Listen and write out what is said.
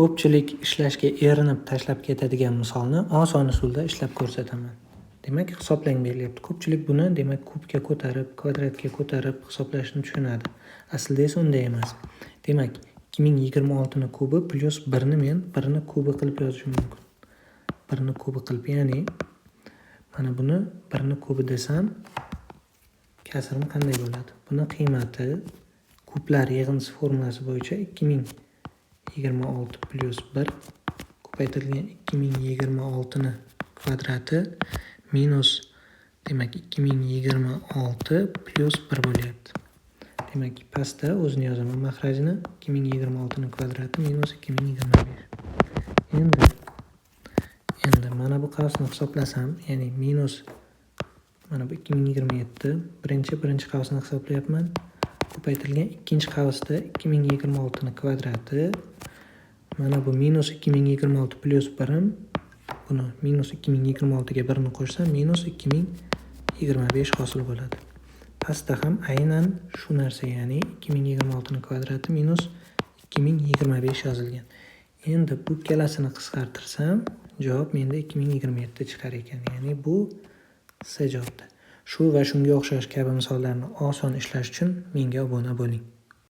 Ko'pchilik ishlashga erinib tashlab ketadigan misolni oson usulda ishlab ko'rsataman. Demak, hisoblang berilyapti. Ko'pchilik buni demak kubga ko'tarib, kvadratga ko'tarib hisoblashni tushunadi. Aslida esa unday emas. Demak, 2026 ni kubi plus 1 ni men 1 ni kubi qilib yozishim mumkin. 1 ni kubi qilib, ya'ni mana buni 1 ni kubi desam, kasrim qanday bo'ladi? Buni qiymati kublar yig'indisi formulasi bo'yicha 2026 plus 1 ko'paytirilgan 2026 ni kvadrati minus demak 2026 plus 1 bo'lyapti. Demak, pastda o'zini yozaman mahrajini 2026 ni kvadrati minus 2025. Endi mana bu qavsni hisoblasam, ya'ni minus mana bu 2027 birinchi qavsni hisoblayapman. Ko'paytirilgan ikkinchi qavsda 2026 ni kvadrati. Mana bu minus 2026 plus 1. Buni minus 2026 ga 1 ni qo'shsam minus 2025 hosil bo'ladi. Pastda ham aynan shu narsa, ya'ni 2026 ni kvadrati minus 2025 yozilgan. Endi bu ikkalasini qisqartirsam, javob menda 2027 chiqar ekan. Ya'ni bu C javobda. Shu va shunga o'xshash kabi misollarni oson ishlash uchun menga obuna bo'ling.